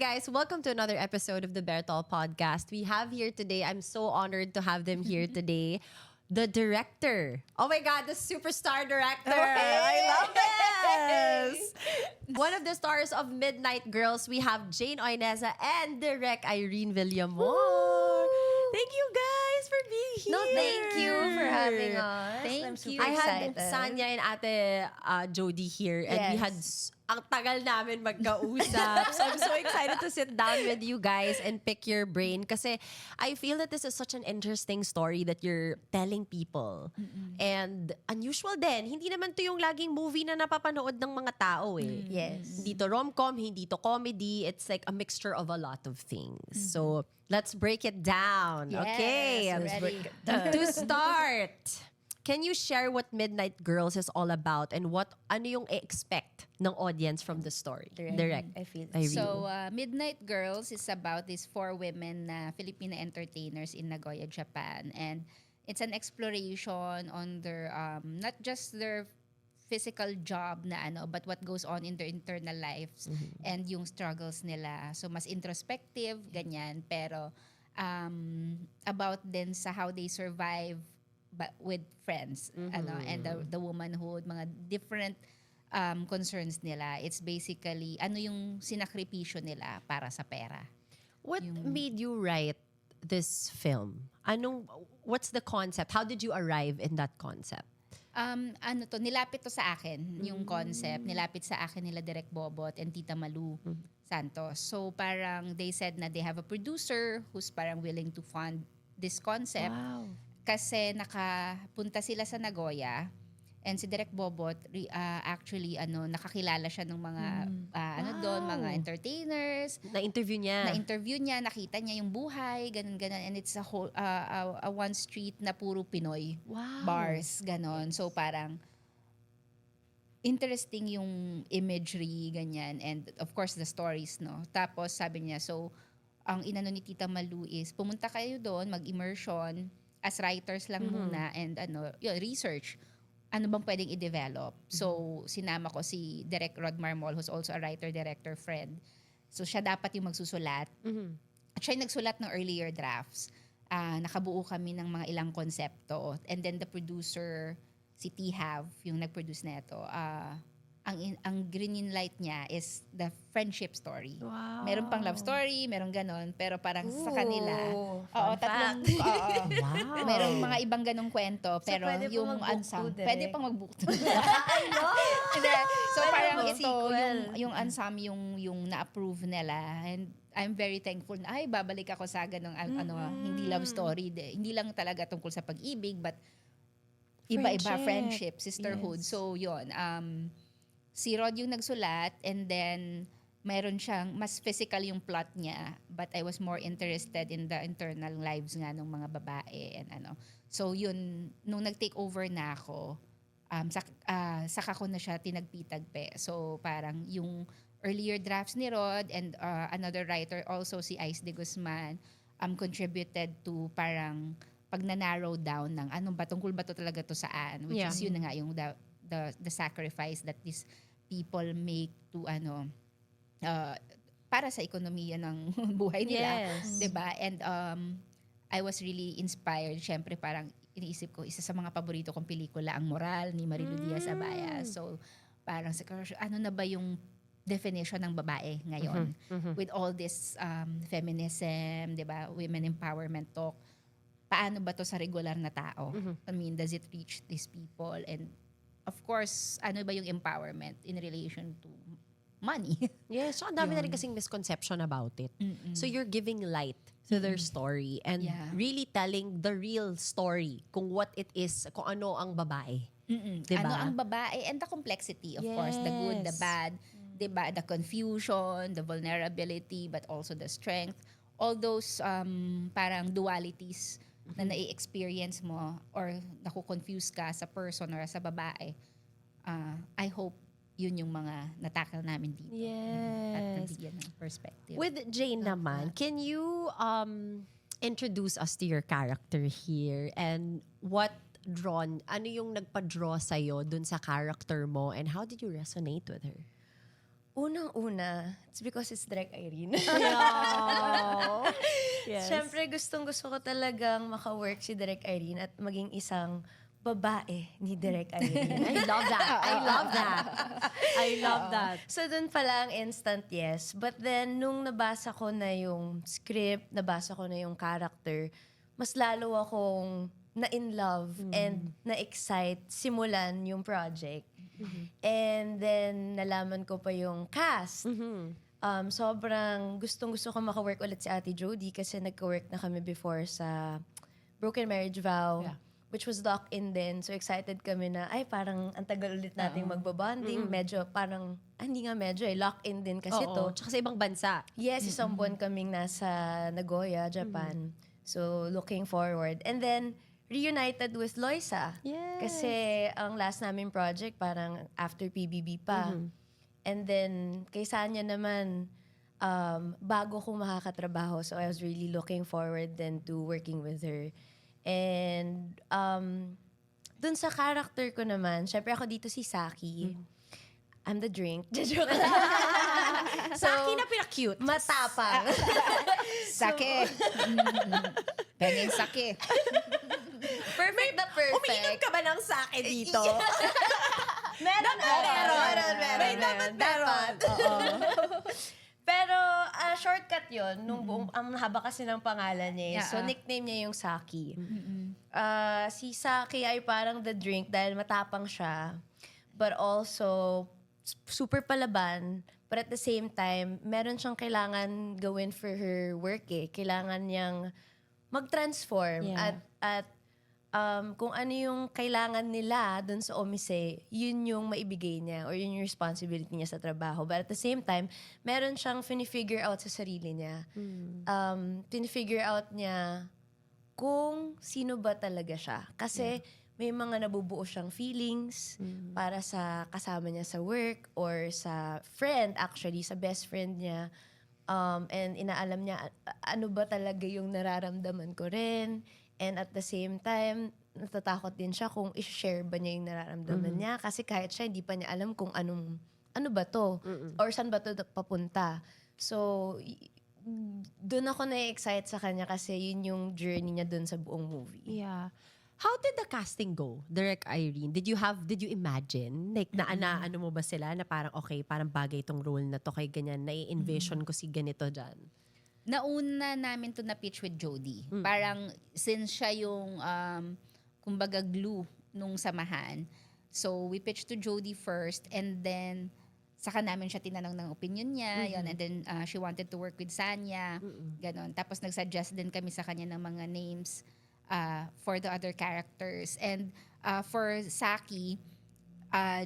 Guys, welcome to another episode of the Bertol Podcast. We have here today, I'm so honored to have them here today, the director. Oh my God, the superstar director. I love this. One of the stars of Midnight Girls, we have Jane Oineza and Direct Irene Villamor. Thank you guys for being here. No, thank you for having us. Thank I'm super you. I had excited. Sanya and Ate Jody here and we had ang tagal namin magkausap. So I'm so excited to sit down with you guys and pick your brain kasi I feel that this is such an interesting story that you're telling people. And unusual din. Hindi naman to yung laging movie na napapanood ng mga tao eh. Yes. Hindi to rom-com, hindi to comedy. It's like a mixture of a lot of things. So let's break it down. Yes, Okay. ready. To start, can you share what Midnight Girls is all about and ano yung expect ng audience from the story? Direct. I feel Irene. So, Midnight Girls is about these 4 women na Filipino entertainers in Nagoya, Japan. And it's an exploration on their, not just their physical job na but what goes on in their internal lives and yung struggles nila. So, mas introspective, ganyan. Pero, about din sa how they survive with friends, and the womanhood, mga different concerns nila. It's basically ano yung sinakripisyo nila para sa pera. What made you write this film? What's the concept? How did you arrive in that concept? Nilapit to sa akin, yung concept. Nilapit sa akin nila Direk Bobot and Tita Malu Santos. So parang they said na they have a producer who's parang willing to fund this concept. Wow. Kasi nakapunta sila sa Nagoya and si Direk Bobot actually nakakilala siya ng mga doon, mga entertainers. Na-interview niya. Na-interview niya, nakita niya yung buhay, ganun and it's a whole a one street na puro Pinoy bars, ganon. So parang interesting yung imagery, ganyan, and of course the stories, no. Tapos sabi niya, so ang inano ni Tita Malu is pumunta kayo doon, mag-immersion as writers lang muna and research. Ano bang pwedeng i-develop? So, sinama ko si Direk Rod Marmol, who's also a writer-director friend. So, siya dapat yung magsusulat. At siya yung nagsulat ng earlier drafts. Nakabuo kami ng mga ilang konsepto. And then the producer, si T-Hav, yung nag-produce na ito, ang green light niya is the friendship story. Wow. Meron pang love story, meron ganon, pero parang sa kanila, fact. Wow. merong mga ibang ganong kwento, pero pwede yung pang mag-book unsung, two, Direk. pwede pang mag-book two. Hindi. So Pwede parang mo, ito, sequel. yung unsung, yung na-approve nila, and I'm very thankful na, babalik ako sa ganong, hindi love story, hindi lang talaga tungkol sa pag-ibig, but iba-iba, friendship, sisterhood. Yes. So yun, si Rod yung nagsulat, and then mayroon siyang mas physical yung plot niya, but I was more interested in the internal lives nga ng mga babae and So yun, nung nag-take over na ako, saka ko na siya tinagpi-tagpi. So parang yung earlier drafts ni Rod and another writer also, si Ice de Guzman, contributed to parang pag na-narrow down ng tungkol ba to talaga to saan, which is yun na nga yung the sacrifice that these people make to para sa ekonomiya ng buhay nila, Yes. 'di ba? And I was really inspired. Syempre parang iniisip ko, isa sa mga paborito kong pelikula ang Moral ni Marilu Diaz-Abaya. So parang ano na ba yung definition ng babae ngayon with all this feminism, 'di ba? Women empowerment talk. Paano ba to sa regular na tao? I mean, does it reach these people? And of course, ano ba yung empowerment in relation to money? Yes, so ang dami na rin kasing misconception about it. So you're giving light to their story and really telling the real story kung what it is, kung ano ang babae. Diba? Ano ang babae and the complexity, of course, the good, the Yes. bad, 'di ba? The confusion, the vulnerability, but also the strength. All those parang dualities na nai-experience mo or naku-confuse ka sa person or sa babae. I hope yun yung mga natakal namin dito. At Yes. nabigyan ng perspective. With Jane naman, can you introduce us to your character here and ano yung nagpa-draw sa'yo dun sa character mo and how did you resonate with her? Unang-una, it's because it's Direk Irene. Yes. Siyempre, gustong-gusto ko talagang maka-work si Direk Irene at maging isang babae ni Direk Irene. I love that. I love that. I love that. So, dun pala ang instant yes. But then, nung nabasa ko na yung script, nabasa ko na yung character, mas lalo akong na-in love and na-excite simulan yung project. And then, nalaman ko pa yung cast. Sobrang gustong-gusto ko maka-work ulit si Ate Jody kasi nagka-work na kami before sa Broken Marriage Vow, which was lock-in din. So excited kami na, ay parang ang tagal ulit nating magbabonding. Medyo parang, hindi nga medyo lock-in din kasi Oo, to. tsaka sa ibang bansa. Yes, isang buwan kaming nasa Nagoya, Japan. So looking forward. And then, reunited with Loisa. Yes. Kasi ang last namin project parang after PBB pa. And then, kay Sanya naman, bago ko makakatrabaho. So, I was really looking forward then to working with her. And, dun sa character ko naman, syempre ako dito si Saki. I'm the drink. Joke lang. Saki na pinaka-cute. Matapang. Sake. Pengeng sake. Perfect na perfect. Umiinom ka ba ng sake dito? Meron. May dapat meron. Pero shortcut yon nung buong, ang haba kasi ng pangalan niya. Yeah, So nickname niya yung Saki. Si Saki ay parang the drink dahil matapang siya. But also, super palaban. But at the same time, meron siyang kailangan gawin for her work eh. Kailangan niyang mag-transform. Yeah. At kung ano yung kailangan nila dun sa Omise, yun yung maibigay niya or yun yung responsibility niya sa trabaho. But at the same time, meron siyang fini-figure out sa sarili niya. Fini-figure out niya kung sino ba talaga siya. Kasi may mga nabubuo siyang feelings para sa kasama niya sa work or sa friend, actually, sa best friend niya. And inaalam niya ano ba talaga yung nararamdaman ko rin. And at the same time, natatakot din siya kung i-share ba niya yung nararamdaman niya. Kasi kahit siya, hindi pa niya alam kung ano ba to? Or saan ba to papunta? So, doon ako na-excite sa kanya kasi yun yung journey niya doon sa buong movie. Yeah. How did the casting go, Direk Irene? Did you imagine? Like, ano mo ba sila na parang, okay, parang bagay itong role na to kay ganyan, nai-envision ko si ganito dyan? Nauna namin to na-pitch with Jody. Parang, since siya yung, kumbaga, glue nung samahan. So, we pitched to Jody first and then, saka namin siya tinanong ng opinion niya. Yun, and then, she wanted to work with Sanya. Ganon. Tapos, nag-suggest din kami sa kanya ng mga names for the other characters. And for Saki,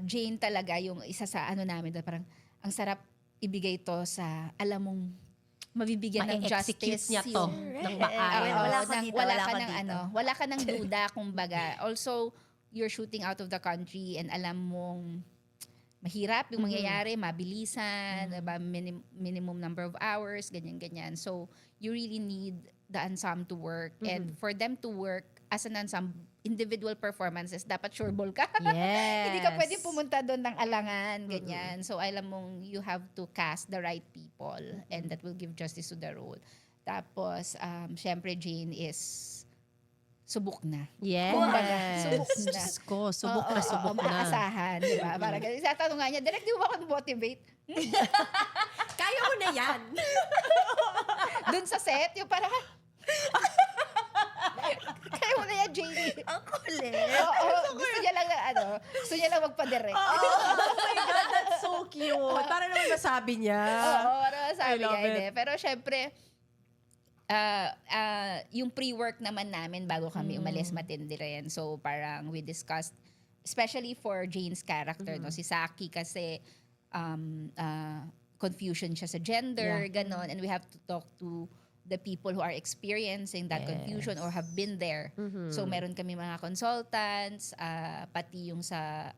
Jane talaga yung isa sa namin. Parang, ang sarap ibigay to sa, alam mong, mabibigyan ng Ma-execute justice niya to ng maayos. Wala ka ng duda, kumbaga. Also, you're shooting out of the country and alam mong mahirap yung mangyayari, mabilisan, diba? Minimum number of hours, ganyan-ganyan. So, you really need the ensemble to work. And for them to work as an ensemble, individual performances, dapat sureball ka. Yes. Hindi ka pwede pumunta doon ng alangan, ganyan. So, alam mong you have to cast the right people and that will give justice to the role. Tapos, syempre, Jane is subok na. Yes. Kumbaga, subok na. Diyos ko, subok na, subok na. Maasahan, di ba? Parang ganun. Sa tanong nga niya, direct, di mo ba ako motivate? Kaya mo na yan. Doon sa set, yung parang, kaya mo na yan, Jane. Ang kulit. Oo, gusto niya lang na, gusto niya lang magpa-direct. Oh my God, that's so cute. Para naman masabi niya. Oo, sabi I love niya, it. hindi. Pero syempre, yung pre-work naman namin bago kami umalis, matindi rin. So parang we discussed, especially for Jane's character, no, si Saki kasi confusion siya sa gender, ganon. And we have to talk to the people who are experiencing that confusion or have been there. So meron kami mga consultants, pati yung sa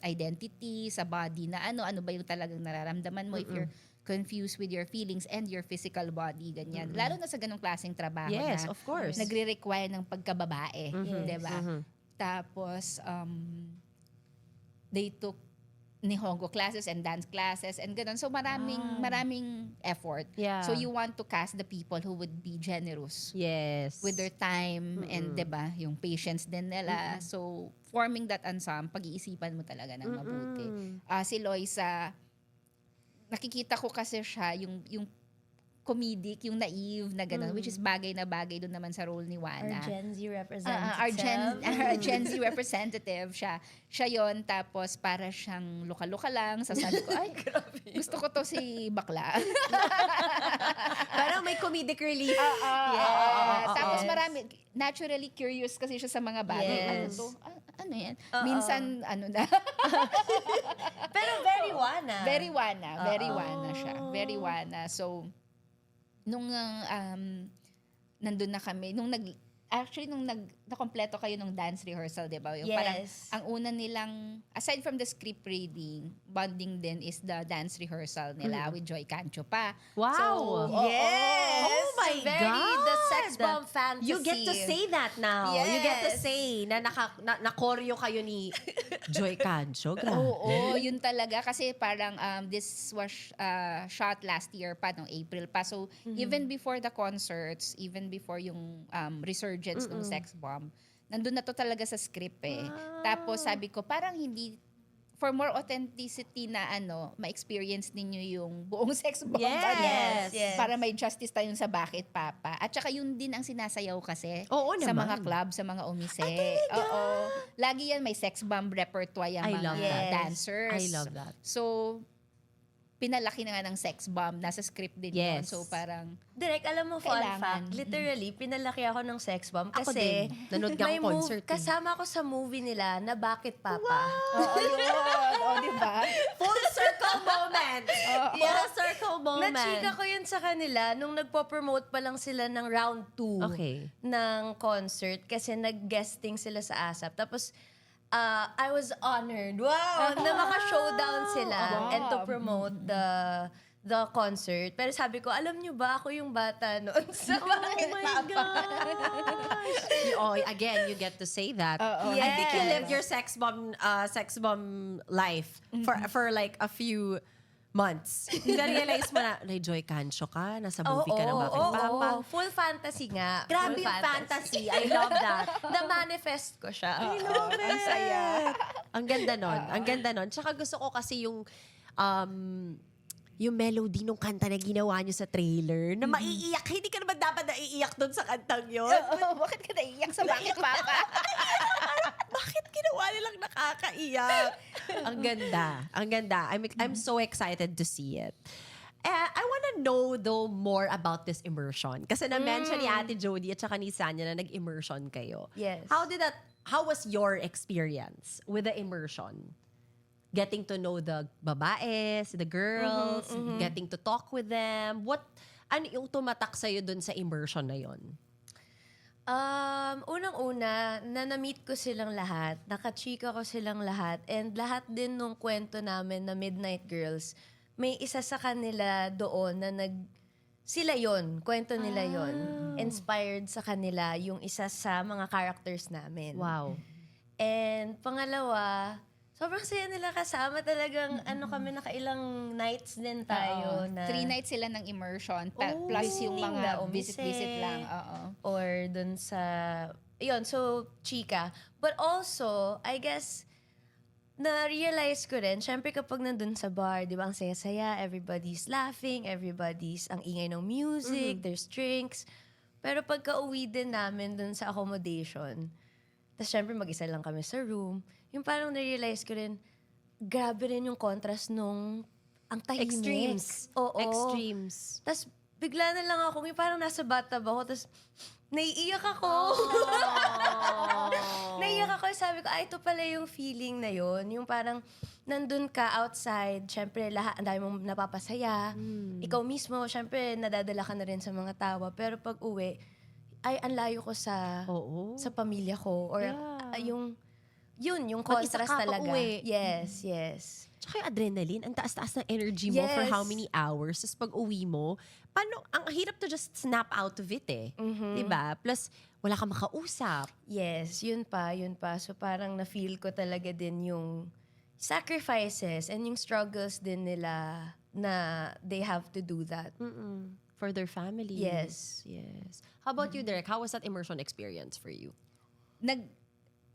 identity, sa body na ano ba yung talagang nararamdaman mo if you're confused with your feelings and your physical body, ganyan. Lalo na sa ganong klaseng trabaho Yes, na of course. nagre-require ng pagkababae, di ba? Tapos, they took Nihongo classes and dance classes and ganun. So maraming effort. Yeah. So you want to cast the people who would be generous Yes. with their time and 'di ba, yung patience din nila. So forming that ensemble, pag-iisipan mo talaga ng mabuti. Si Loisa, nakikita ko kasi siya yung comedic, yung naive na gano'n, which is bagay na bagay doon naman sa role ni Our Wana. Gen Z representative. Our Gen Z representative siya. Siya yon, tapos para siyang luka-luka lang. Sasabi ko, ay, gusto ko to si bakla. Parang may comedic relief. Tapos marami, naturally curious kasi siya sa mga bagay. Yes. Ano to? Ano yan? Minsan, ano na. Pero very Wana. Very Wana siya. Very Wana. So, nung nandun na kami, nung nakompleto kayo nung dance rehearsal, di ba? Yung parang, Yes. ang una nilang, aside from the script reading, bonding din is the dance rehearsal nila with Joy Cancho pa. Wow. So, Yes. Oh my Very God. the sex bomb fantasy. You get to say that now. You get to Yes. say na na-choreo kayo ni Joy Cancho. Grabe. Oo, yun talaga. Kasi parang this was shot last year pa, noong April pa. So, even before the concerts, even before yung resurgence ng sex bomb, nandun na to talaga sa script eh. Tapos sabi ko, parang hindi, for more authenticity na ma-experience ninyo yung buong sex bomb. Yes. Yes. Para may justice tayo sa Bakit Papa. At saka yun din ang sinasayaw kasi Oo sa naman. mga club, sa mga umise. Oo. Lagi yan may sex bomb repertoire yung I mga love that. dancers. I love that. So, pinalaki na nga ng sex bomb. Nasa script din yun. Yes. So, parang, Direk, alam mo, fun Kailangan. fact, literally, pinalaki ako ng sex bomb Ako kasi din. Nanood nga may akong concert eh. kasama ako sa movie nila na Bakit Papa. oo, yun. O, di ba? Full circle moment. Full circle moment. Na-chika ko yun sa kanila nung nagpo-promote pa lang sila ng round 2 Okay. ng concert kasi nag-guesting sila sa ASAP. Tapos, I was honored. Wow! Na maka-showdown sila Wow. and to promote the concert. Pero sabi ko, alam nyo ba, ako yung bata noon sa Bakit Papa. Oh, again, you get to say that. Oo. I think you Yes. lived your sex bomb life for like a few months. Na-realize mo na, Joy Cancho ka, nasa movie ka na Bakit Papa. Full fantasy nga. Grabe Full yung fantasy. I love that. Na-manifest ko siya. I love it. Ang saya. Ang ganda nun. Ang ganda nun. Tsaka gusto ko kasi yung melody nung kanta na ginawa niyo sa trailer, na maiiyak. Hindi ka naman dapat naiiyak doon sa kantang yun. Bakit ka naiiyak sa Bakit Papa? Bakit ginawa nilang nakakaiyak? Ang ganda. Ang ganda. I'm so excited to see it. I wanna know though more about this immersion. Kasi na-mention ni Ate Jody at saka ni Sanya na nag-immersion kayo. Yes. How was your experience with the immersion? Getting to know the babaes, the girls, getting to talk with them. Ano yung tumatak sa'yo dun sa immersion na yon? Unang-una, na-meet ko silang lahat, nakachika ko silang lahat, and lahat din nung kwento namin na Midnight Girls, may isa sa kanila doon na sila yon, kwento nila yon. Inspired sa kanila yung isa sa mga characters namin. Wow. And pangalawa, sobrang saya nila kasama talagang kami nakailang nights din tayo Oo. na 3 nights sila ng immersion, Oh, plus yung visiting mga na umise. visit-visit lang. Oo. or dun sa yun, so chika. But also, I guess na-realize ko rin, syempre kapag nandun sa bar, di ba, ang saya-saya, everybody's laughing, ang ingay ng music, there's drinks. Pero pagka uwi din namin dun sa accommodation, tapos syempre mag-isa lang kami sa room, yung parang na-realize ko rin, grabe rin yung contrast nung ang tahimik. Extremes. Oo. Extremes. Tapos bigla na lang ako, yung parang nasa bathtub ako, tapos naiiyak ako. Naiiyak ako, sabi ko, ito pala yung feeling na yon. Yung parang nandun ka outside, syempre lahat, ang dami mong napapasaya. Ikaw mismo, syempre nadadala ka na rin sa mga tawa. Pero pag uwi, ay, ang layo ko sa Oo. sa pamilya ko. Or yung Mag-isa contrast ka pa talaga. uwi. Yes, yes. Tsaka yung adrenaline, ang taas-taas ng energy mo for Yes. how many hours. Tapos pag uwi mo, ang hirap to just snap out of it eh. Diba? Plus, wala ka makausap. Yes, yun pa. So parang na-feel ko talaga din yung sacrifices and yung struggles din nila na they have to do that. For their family. Yes. Yes. How about you, Derek? How was that immersion experience for you?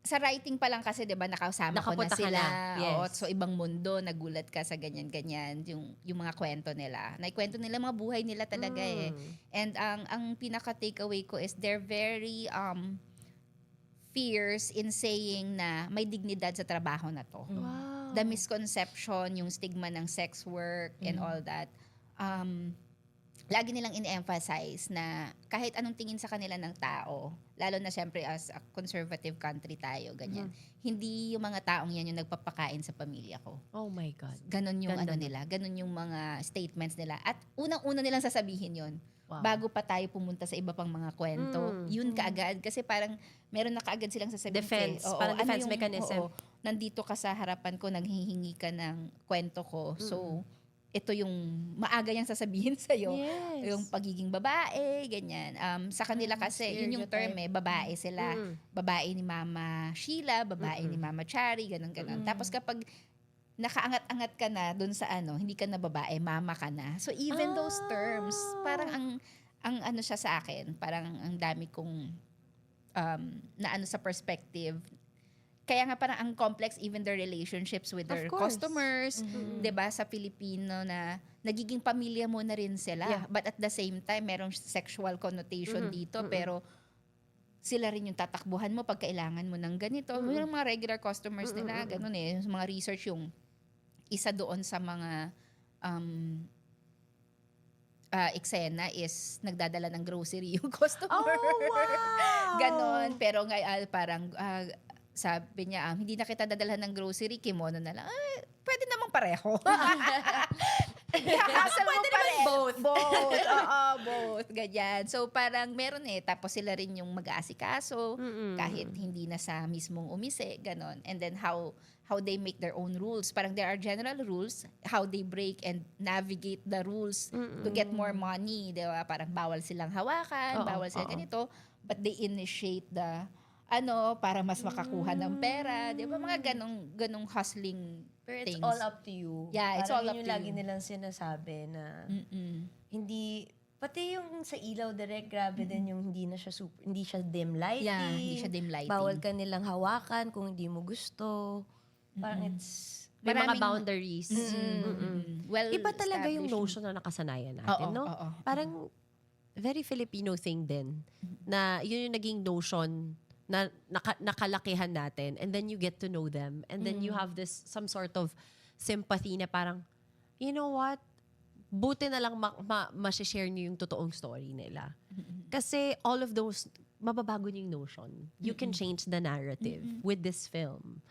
Sa writing pa lang kasi 'di ba nakasama ko na Nakapunta ka sila. na. Yes. Oo, so ibang mundo, nagulat ka sa ganyan-ganyan yung mga kwento nila. Naikwento nila mga buhay nila talaga eh. And ang pinaka takeaway ko is they're very fierce in saying na may dignidad sa trabaho na to. Wow. The misconception, yung stigma ng sex work and all that. Lagi nilang in-emphasize na kahit anong tingin sa kanila ng tao, lalo na siyempre as a conservative country tayo, ganyan. Hindi yung mga taong yan yung nagpapakain sa pamilya ko. Oh my God. Ganon yung Ganda ano nun. nila, ganon yung mga statements nila. At unang-una nilang sasabihin yun. Wow. Bago pa tayo pumunta sa iba pang mga kwento, yun kaagad. Kasi parang meron na kaagad silang sasabihin. Defense, Oo, parang ano defense yung- mechanism. oo, nandito ka sa harapan ko, nanghihingi ka ng kwento ko. So, ito yung maaga niyang sasabihin sa'yo. Yes. Yung pagiging babae, ganyan. Sa kanila kasi, yun yung term babae sila. Babae ni Mama Sheila, babae ni Mama Chari, ganun-ganun. Tapos kapag nakaangat-angat ka na dun sa hindi ka na babae, mama ka na. So even those terms, parang ang ano siya sa akin, parang ang dami kong na ano sa perspective. Kaya nga parang ang complex even their relationships with their Of course. customers, 'di ba, sa Filipino na nagiging pamilya mo na rin sila. Yeah. But at the same time, merong sexual connotation dito, pero sila rin yung tatakbuhan mo pag kailangan mo ng ganito. Yung mga regular customers nila, ganun eh. Yung mga research yung isa doon sa mga eksena is nagdadala ng grocery yung customer. Oh, wow! Ganon. Pero nga parang sabi niya, hindi na kita dadalhan ng grocery, kimono na lang. Pwede namang pareho. Kakasal mo Pwede pa naman rin. both. Both. Oo, both. Ganyan. So parang meron eh. Tapos sila rin yung mag-aasikaso kahit hindi na sa mismong umise. Ganon. And then how they make their own rules. Parang there are general rules, how they break and navigate the rules to get more money. Diba? Parang bawal silang hawakan, bawal silang ganito. But they initiate the para mas makakuha ng pera. Di ba? Mga ganong hustling Pero it's things. all up to you. Yeah, it's Parang all up yun yung to lagi you. nilang sinasabi na Mm-mm. hindi, pati yung sa ilaw direct, grabe din yung hindi siya dim lighting. Yeah, hindi siya dim lighting. Bawal ka nilang hawakan kung hindi mo gusto. Parang it's, May mga Maraming- boundaries. Well Iba talaga yung established. notion na nakasanayan natin, Oo, no? oo. Parang very Filipino thing din. Na yun yung naging notion na nakalakihan natin, and then you get to know them, and then you have this some sort of sympathy na parang, you know what, buti na lang ma-share niyo yung totoong story nila. Kasi all of those, mababago niyo yung notion. You can change the narrative with this film.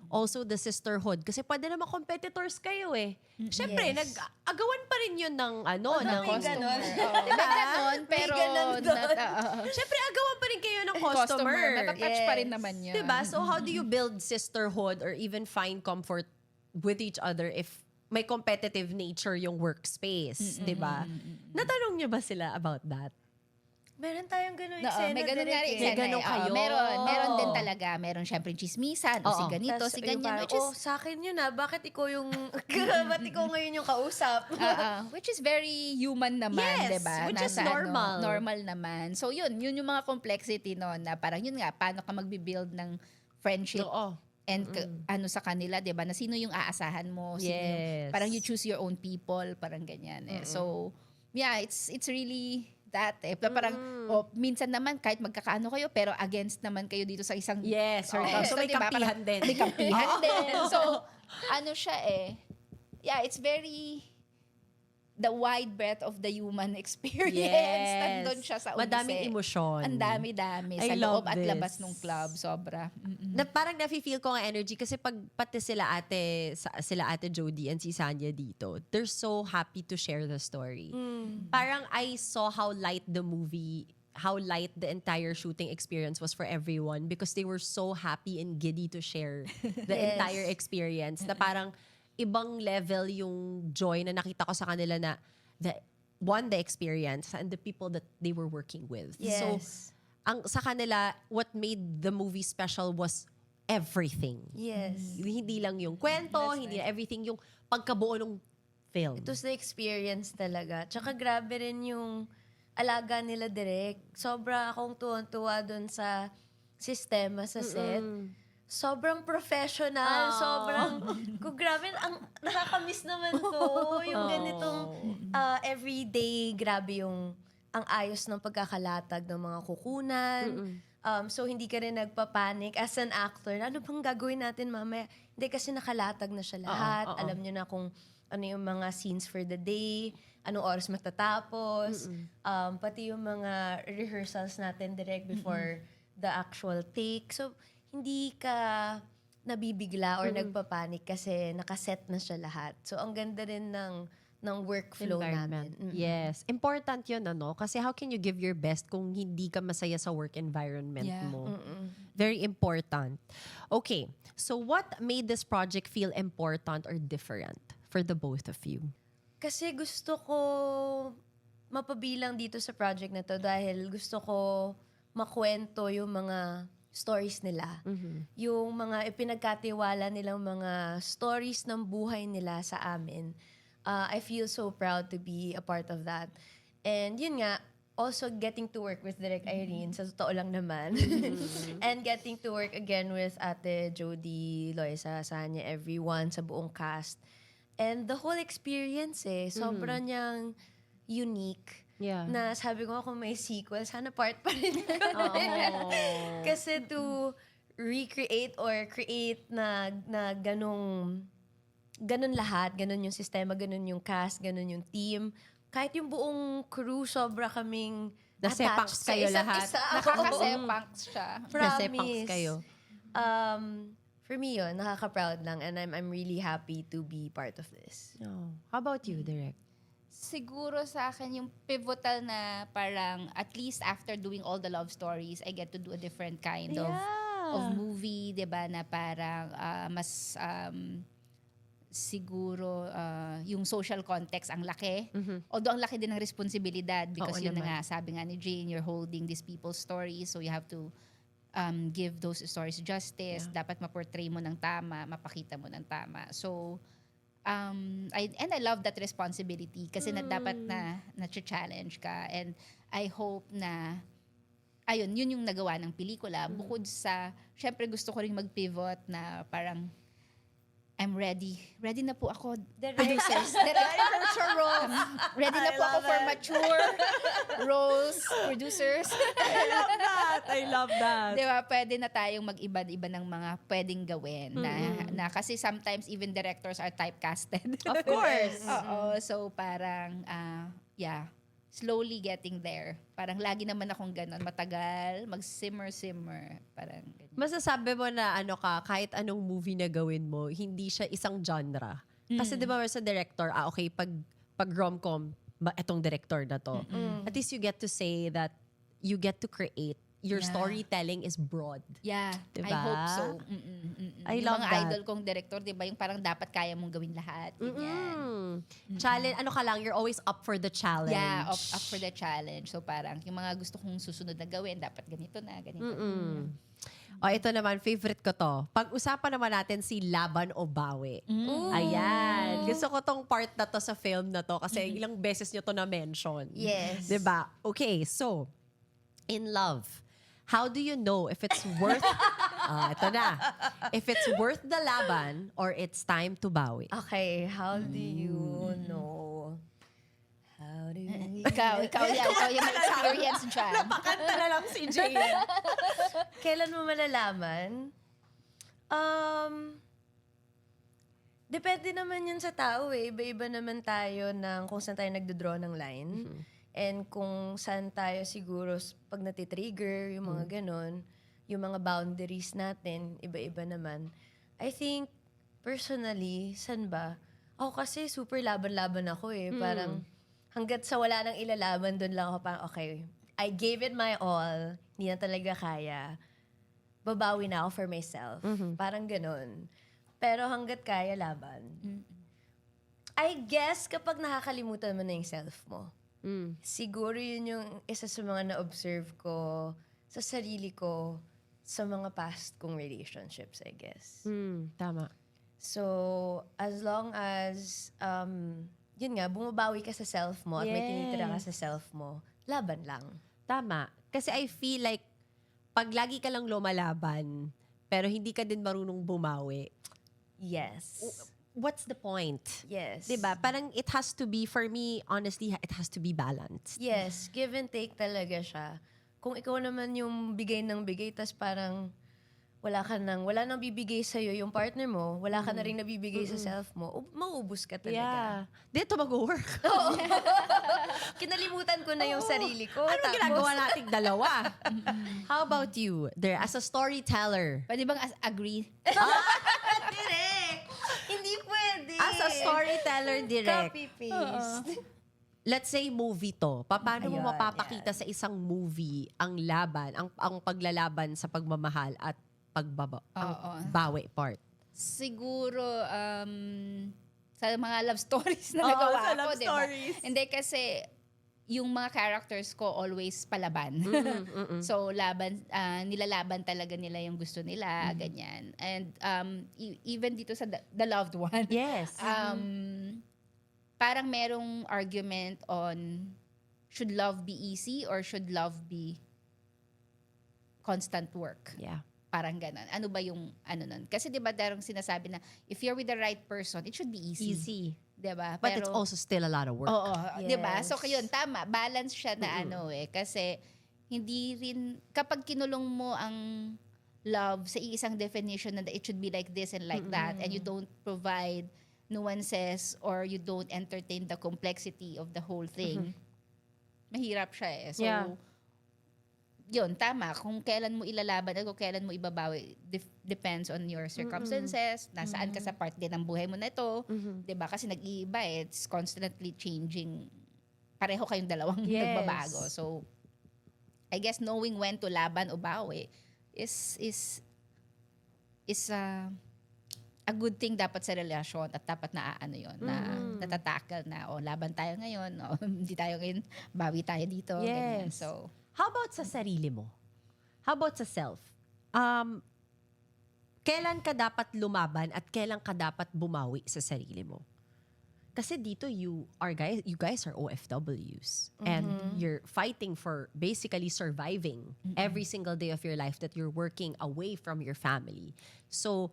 Also, the sisterhood. Kasi pwede naman competitors kayo eh. Siyempre, Yes. nag-agawan pa rin yun ng ng may ganon. May ganon, pero ganon doon. Siyempre, agawan pa rin kayo ng customer. customer. Natatouch pa rin Yes. naman yun. Diba? So how do you build sisterhood or even find comfort with each other if may competitive nature yung workspace, 'di ba? Natanong niyo ba sila about that? meron tayong gano'ng Oo, eksena. may ganun nga rin direct eksena. May ganun Oo, kayo. meron din talaga. Meron syempre chismisan. O si Oo. ganito, Tas si yung ganyan. parang, Which is, sa akin yun bakit ikaw yung, ba't ikaw ngayon yung kausap? which is very human naman, Yes, diba? which is Nasa normal. normal naman. So yun yung mga complexity no, na parang yun nga, paano ka magbibuild ng friendship Oo. and sa kanila, 'di ba? Na sino yung aasahan mo, sino Yes. parang you choose your own people, parang ganyan eh. So, yeah, it's really that eh. Parang minsan naman kahit magkakaano kayo pero against naman kayo dito sa isang Yes. circle. So may diba, kampihan parang din. May kampihan din. So, siya eh. Yeah, it's very the wide breadth of the human experience. Yes. Nandun siya sa Madaming Odyssey. emosyon. Ang dami-dami. I Sa loob love at this. labas ng club. Sobra. Na parang nafe-feel ko ang energy kasi pag pati sila ate Jody and si Sanya dito, they're so happy to share the story. Parang I saw how light the entire shooting experience was for everyone because they were so happy and giddy to share the Yes. entire experience. Na parang ibang level yung joy na nakita ko sa kanila na the experience and the people that they were working with. So, Yes. sa kanila, what made the movie special was everything. Yes. Hindi lang yung kwento, That's hindi right. everything, yung pagkabuo ng film. It was the experience talaga. Tsaka grabe rin yung alaga nila direct. Sobra akong tuwan-tuwa dun sa sistema sa set. Sobrang professional. Sobrang, kung grabe, ang nakakamiss naman ko. Yung ganitong everyday, grabe yung ang ayos ng pagkakalatag ng mga kukunan. So, hindi ka rin nagpapanik as an actor. Ano bang gagawin natin mamaya? Hindi, kasi nakalatag na siya lahat. Alam nyo na kung ano yung mga scenes for the day, anong oras matatapos, pati yung mga rehearsals natin direct before the actual take. So, hindi ka nabibigla or nagpapanik kasi nakaset na siya lahat. So, ang ganda rin ng workflow namin. Yes. Important yun, ano? Kasi how can you give your best kung hindi ka masaya sa work environment Yeah. mo? Very important. Okay. So what made this project feel important or different for the both of you? Kasi gusto ko mapabilang dito sa project na to dahil gusto ko makwento yung mga stories nila. Yung mga ipinagkatiwala nilang mga stories ng buhay nila sa amin. I feel so proud to be a part of that. And yun nga, also getting to work with Direk Irene, sa totoo lang naman. And getting to work again with Ate Jody, Loisa, Sanya, everyone sa buong cast. And the whole experience sobrang niyang unique. Yeah. Na sabi ko kung may sequel, sana part pa rin ko. Kasi to recreate or create na ganun lahat, ganun yung sistema, ganun yung cast, ganun yung team. Kahit yung buong crew, sobra kaming Nasepangs attached sa kayo isa't lahat. isa. Nakakasepangs siya. Nasepangs kayo. For me yun, nakaka-proud lang and I'm really happy to be part of this. Oh. How about you, Direk? Siguro sa akin yung pivotal na parang at least after doing all the love stories, I get to do a different kind of movie, 'di ba, na parang mas siguro yung social context ang laki. Although ang laki din ng responsibilidad because Oo yun na naman. nga, sabi nga ni Jane, you're holding these people's stories, so you have to give those stories justice. Dapat ma-portray mo ng tama, mapakita mo ng tama. So I love that responsibility kasi na dapat na challenge ka, and I hope na ayun, yun yung nagawa ng pelikula. Bukod sa, syempre gusto ko rin mag-pivot na parang I'm ready. Ready na po ako. Producers. Director roles. Ready na po ako for mature roles. Producers. I love that. Di ba? Pwede na tayong mag-iba-iba ng mga pwedeng gawin. Na kasi sometimes even directors are typecasted. Of course. Oo. So parang, slowly getting there. Parang lagi naman akong ganon. Matagal, mag-simmer. Parang ganyan. Masasabi mo na kahit anong movie na gawin mo, hindi siya isang genre. Kasi di ba sa director, okay, pag rom-com, etong director na to. At least you get to say that you get to create. Your Yeah. storytelling is broad. Yeah, Diba? I hope so. I Yung love mga that. idol kong director, di ba, yung parang dapat kaya mong gawin lahat. Ganyan. Challenge, ka lang, you're always up for the challenge. Yeah, up for the challenge. So parang yung mga gusto kong susunod na gawin, dapat ganito na, ganito. Ito naman, favorite ko to. Pag-usapan naman natin si Laban o Bawi. Ayan. Gusto ko tong part na to sa film na to kasi ilang beses nyo to na-mention. Yes. Diba? Okay, so, in love, how do you know if it's worth, ito na, if it's worth the laban or it's time to bawi? Okay, how do you know? How do you... Ikaw yung experience dyan. Napakanta na lang si Jane. Kailan mo malalaman? Depende naman yun sa tao eh. Iba-iba naman tayo ng kung saan tayo nagdodraw ng line. And kung saan tayo siguro pag natitrigger, yung mga ganon, yung mga boundaries natin, iba-iba naman. I think, personally, saan ba? Ako kasi super laban-laban ako eh. Parang hanggat sa wala nang ilalaban, doon lang ako parang, okay, I gave it my all, hindi na talaga kaya. Babawi na ako for myself. Parang ganon. Pero hanggat kaya, laban. I guess kapag nakakalimutan mo na yung self mo, siguro yun yung isa sa mga na-observe ko sa sarili ko sa mga past kong relationships, I guess. Tama. So, as long as, yun nga, bumabawi ka sa self mo at may tinitira ka sa self mo, laban lang. Tama. Kasi I feel like, pag lagi ka lang lumalaban, pero hindi ka din marunong bumawi, Yes. what's the point? Yes. 'Di ba? Parang it has to be, for me, honestly, it has to be balanced. Yes, give and take talaga siya. Kung ikaw naman yung bigay ng bigay, tas parang wala nang bibigay sa'yo yung partner mo, wala ka na rin nabibigay sa self mo, mauubos ka talaga. Dito mag-work. Kinalimutan ko na yung sarili ko. Anong ginagawa nating dalawa? How about you? There, as a storyteller. Pwede bang agree? Direct! Hindi pwede. As a storyteller direct. Copy-paste. Let's say movie to. Paano mo Ayun, mapapakita sa isang movie ang laban, ang paglalaban sa pagmamahal at ang Oo. bawi part? Siguro, sa mga love stories na Oo, nagawa sa ko, love diba? stories. Hindi kasi, yung mga characters ko always palaban. So, nilalaban talaga nila yung gusto nila, ganyan. And even dito sa The Loved One, Yes. parang merong argument on should love be easy or should love be constant work? Yeah. Parang ganon. Ano ba yung ano nun? Kasi 'di ba darong sinasabi na if you're with the right person, it should be easy. Easy. 'Di ba? But it's also still a lot of work. Oo, 'di ba? Yes. So yun, tama, balance siya na kasi hindi rin kapag kinulong mo ang love sa isang definition na it should be like this and like that, and you don't provide nuances or you don't entertain the complexity of the whole thing, mahirap siya eh. So, Yeah. yun, tama. Kung kailan mo ilalaban at kung kailan mo ibabawi, depends on your circumstances, nasaan ka sa part din ng buhay mo na ito, 'di ba? Kasi nag-iiba eh. It's constantly changing. Pareho kayong dalawang Yes. nagbabago. So, I guess knowing when to laban o bawi is a good thing dapat sa relasyon at dapat na ano yon na natatakal na laban tayo ngayon, hindi tayo ngayon, bawi tayo dito. Ganyan. Yes. So, How about sa sarili mo? How about sa self? Kailan ka dapat lumaban at kailan ka dapat bumawi sa sarili mo? Kasi dito you guys are OFWs and you're fighting for basically surviving every single day of your life that you're working away from your family. So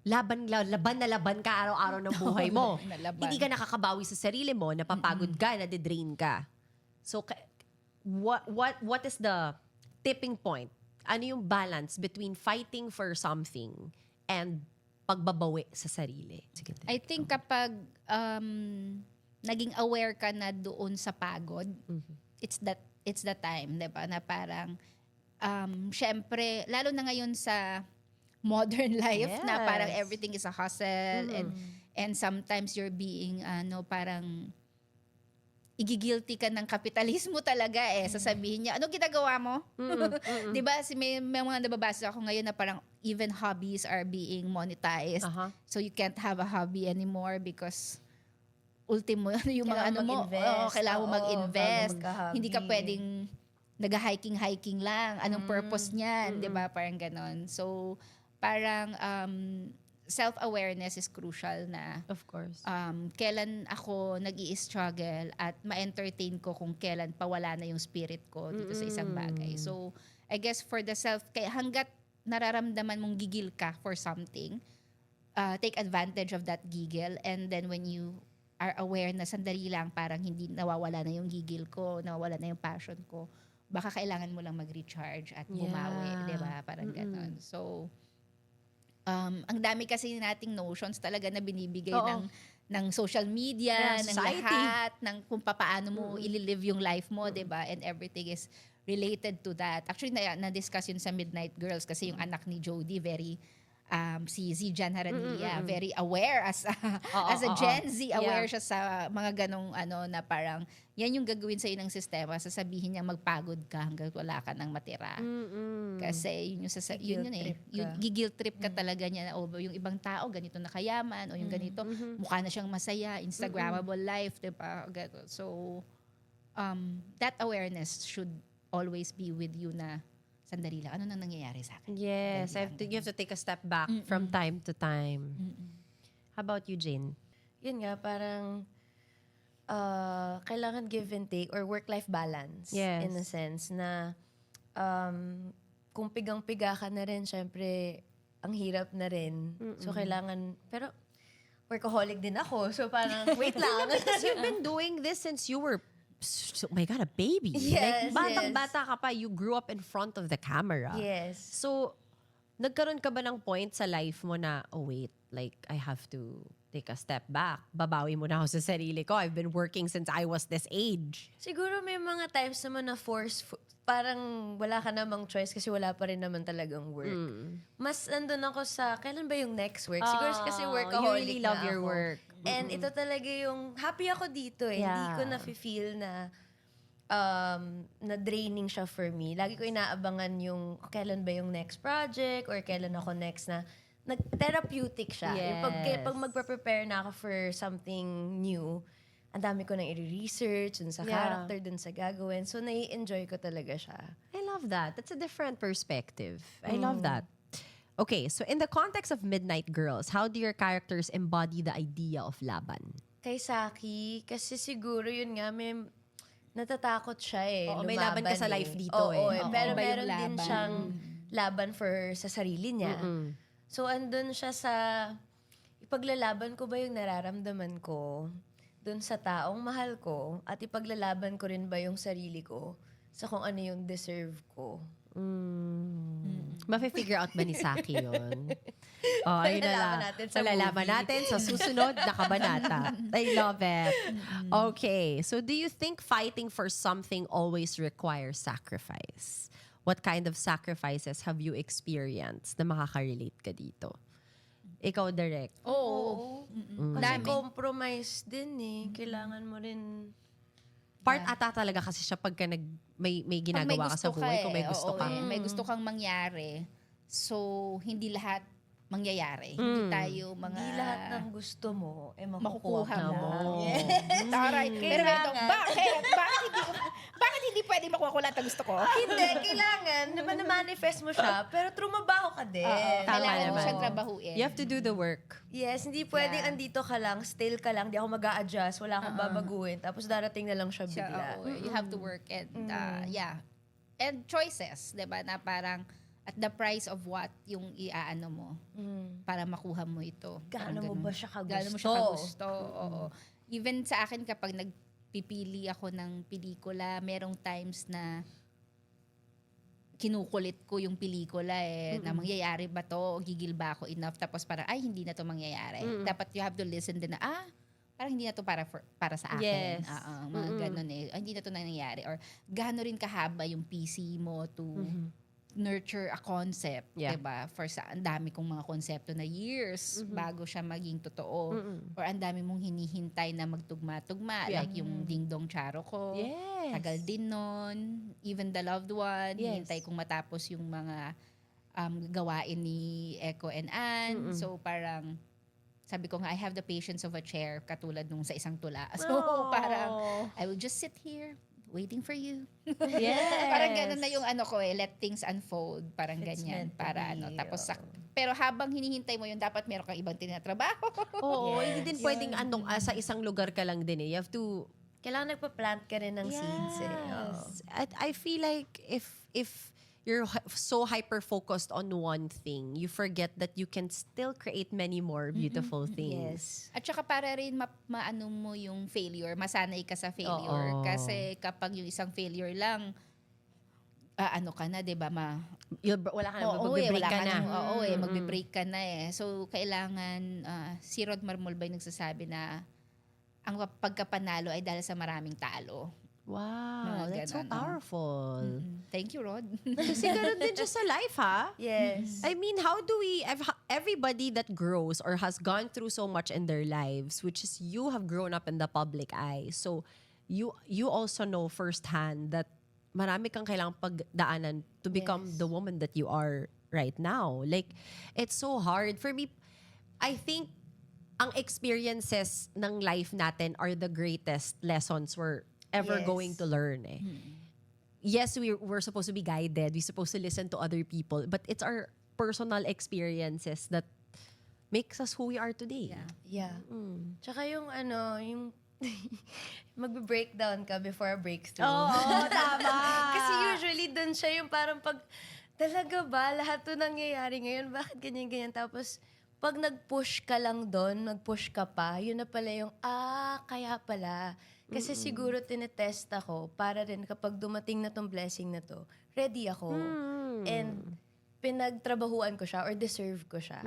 laban na laban ka araw-araw ng buhay mo. Nalaban. Hindi ka nakakabawi sa sarili mo, napapagod ka, nade-drain ka. So what is the tipping point? Ano yung balance between fighting for something and pagbabawi sa sarili? Sige, I think kapag naging aware ka na doon sa pagod, it's the time, 'di ba? Na parang syempre lalo na ngayon sa modern life na parang Yes. everything is a hustle and sometimes you're being parang igigilty ka ng kapitalismo talaga eh. Sasabihin niya, ano ginagawa mo? 'Di ba? May mga nababasa ako ngayon na parang even hobbies are being monetized. So you can't have a hobby anymore because ultimo yung mga Kailangan ano mo, mag-invest. kailangan mo Oo, mag-invest. bago magka-hobby. Hindi ka pwedeng nag-hiking lang. Anong purpose niyan? 'Di ba? Parang ganon. So parang self-awareness is crucial na of course. kailan ako nag-i-struggle at ma-entertain ko kung kailan pawala na yung spirit ko dito sa isang bagay. So, I guess for the self, kaya hanggat nararamdaman mong gigil ka for something, take advantage of that gigil, and then when you are aware na sandali lang parang hindi nawawala na yung gigil ko, nawawala na yung passion ko, baka kailangan mo lang mag-recharge at bumawi, Yeah. 'di ba? Parang ganon. So, ang dami kasi nating notions talaga na binibigay Oo. ng social media, Yeah, ng society. lahat, ng kung paano mo i-live yung life mo, 'di ba? And everything is related to that. Actually, na-discuss yun sa Midnight Girls kasi yung anak ni Jody very si Zijan Haranilla, very aware as a Gen Z, aware siya sa mga ganong na parang yan yung gagawin sa ng sistema, sasabihin niya magpagod ka hanggang wala ka nang matira. Kasi yun yung yun eh. Guilt trip Yung ka. gigil trip ka talaga niya na yung ibang tao ganito na kayaman o yung ganito mukha na siyang masaya, Instagrammable life, 'di ba? So that awareness should always be with you na sandali lang, ano nang nangyayari sa akin? Yes, Sandali lang, you have to take a step back from time to time. How about you, Jane? Yun nga, parang kailangan give and take or work-life balance. Yes. In a sense na kung pigang-piga ka na rin, syempre, ang hirap na rin. So, kailangan, pero workaholic din ako. So, parang, wait lang. Because you've been doing this since you were, oh my God, a baby. Yes, Batang-bata ka pa, you grew up in front of the camera. Yes. So, nagkaroon ka ba ng point sa life mo na, oh wait, like, I have to take a step back. Babawi mo na ako sa sarili ko. I've been working since I was this age. Siguro may mga times naman na parang wala ka namang choice kasi wala pa rin naman talagang work. Mas nandun ako sa, kailan ba yung next work? Siguro kasi workaholic you really love na your ako. work. And ito talaga yung, happy ako dito eh. Hindi Yeah. ko na-feel na na draining siya for me. Lagi ko inaabangan yung kailan ba yung next project or kailan ako next na nag-therapeutic siya. Yung Yes. pag magpe-prepare na ako for something new, ang dami ko nang i-research dun sa Yeah. character, dun sa gagawin. So, nai-enjoy ko talaga siya. I love that. That's a different perspective. I love that. Okay, so in the context of Midnight Girls, how do your characters embody the idea of laban? Kay Saki, kasi siguro yun nga, may natatakot siya eh. Oo, may lumaban laban ka sa eh. life dito Oo, eh. Oo, pero iba yung meron din laban. siyang laban sa sarili niya. So, andun siya sa, ipaglalaban ko ba yung nararamdaman ko dun sa taong mahal ko at ipaglalaban ko rin ba yung sarili ko sa kung ano yung deserve ko. Mafe-figure out ba ni Saki yun? Oh, ayun na Malalaman lang. natin sa Malalaman movie. natin sa susunod na kabanata. I love it. Okay, so do you think fighting for something always requires sacrifice? What kind of sacrifices have you experienced na makaka-relate ka dito? Ikaw, direct. Oo. Kasi Dami. compromise din eh. Kailangan mo rin. Part ata talaga kasi siya pagka may Pag may ginagawa ka sa gusto buhay, ka kung may gusto oo, ka. May gusto kang mangyari. So, hindi lahat mangyayari. Hindi tayo mga... Hindi lahat ng gusto mo, makukuha makukuha mo. mo. Taray. Pero ito, Kailangan. bakit hindi pwede makuha ko lahat ng gusto ko? Hindi, kailangan. Na-manifest mo siya, pero trumabaho ka din. Tama Kailangan mo naman. siyang trabahuin. You have to do the work. Yes, hindi pwedeng Yeah. andito ka lang, still ka lang, di ako mag-a-adjust, wala akong babaguhin, tapos darating na lang siya Siya, bigla. oo, you have to work and yeah. And choices, 'di ba? Na parang at the price of what yung iaano mo para makuha mo ito. Gaano Parang mo ganun. ba siya kagusto? Gaano mo siya kagusto? Oo. Even sa akin kapag nagpipili ako ng pelikula, merong times na kinukulit ko yung pelikula na mangyayari ba to? Gigil ba ako enough? Tapos parang, ay, hindi na to mangyayari. Dapat you have to listen din na, parang hindi na to para sa akin. Yes. Mga ganun eh. Ay, hindi na to nangyayari. Or gaano rin kahaba yung PC mo to nurture a concept, Yeah. 'di ba? For ang dami kong mga konsepto na years bago siya maging totoo. Or ang dami mong hinihintay na magtugma-tugma, Yeah. like yung Ding Dong Charo ko. Yes. Tagal din nun. Even The Loved One, Yes. hintay kong matapos yung mga gawain ni Echo and Ann. So parang sabi ko nga, I have the patience of a chair katulad nung sa isang tula. So parang I will just sit here waiting for you. Yes. Parang ganun na yung ano ko let things unfold. Parang It's ganyan. meant to Para be, tapos pero habang hinihintay mo yun, dapat meron kang ibang tinatrabaho. Oo, Yes. hindi din pwedeng sa isang lugar ka lang din eh. You have to... Kailangan nagpa-plant ka rin ng seeds eh. Oo. I feel like if you're so hyper-focused on one thing, you forget that you can still create many more beautiful things. Yes. At saka para rin maano mo yung failure, masanay ka sa failure. Oo. Kasi kapag yung isang failure lang, ano ka na, 'di ba? Wala ka na, Oo, magbe-break wala ka na. magbe-break ka na eh. So kailangan si Rod Marmolbay nagsasabi na ang pagkapanalo ay dahil sa maraming talo. Wow, Mga that's so ganun, powerful. Thank you, Rod. Kasi ganun din siya sa life, ha? Yes. I mean, how do we, everybody that grows or has gone through so much in their lives, which is you have grown up in the public eye. So, you also know firsthand that marami kang kailangang pagdaanan to become Yes. the woman that you are right now. Like, it's so hard. For me, I think, ang experiences ng life natin are the greatest lessons we're ever Yes. going to learn eh. yes, we're supposed to be guided. We're supposed to listen to other people. But it's our personal experiences that makes us who we are today. Yeah. Yeah. Tsaka yung yung magbe-breakdown ka before a breakthrough. Oo, tama. Kasi usually dun siya yung parang pag, talaga ba, lahat to nangyayari ngayon, bakit ganyan-ganyan? Tapos, pag nag-push ka lang doon, nag-push ka pa, yun na pala yung, kaya pala. Kasi siguro tinetest ako para rin kapag dumating na tong blessing na to, ready ako. And pinagtrabahuan ko siya or deserve ko siya.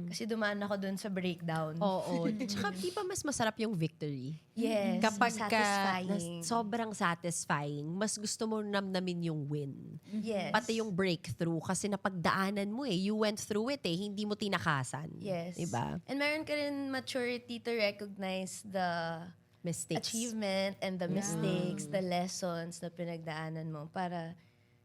Kasi dumaan ako doon sa breakdown. Oo. Tsaka di ba mas masarap yung victory? Yes. Kapag satisfying. sobrang satisfying, mas gusto mo namnamin yung win. Yes. Pati yung breakthrough kasi napagdaanan mo You went through it hindi mo tinakasan. Yes. Diba? And meron ka rin maturity to recognize the Mistakes. achievement and the mistakes, the lessons na pinagdaanan mo para,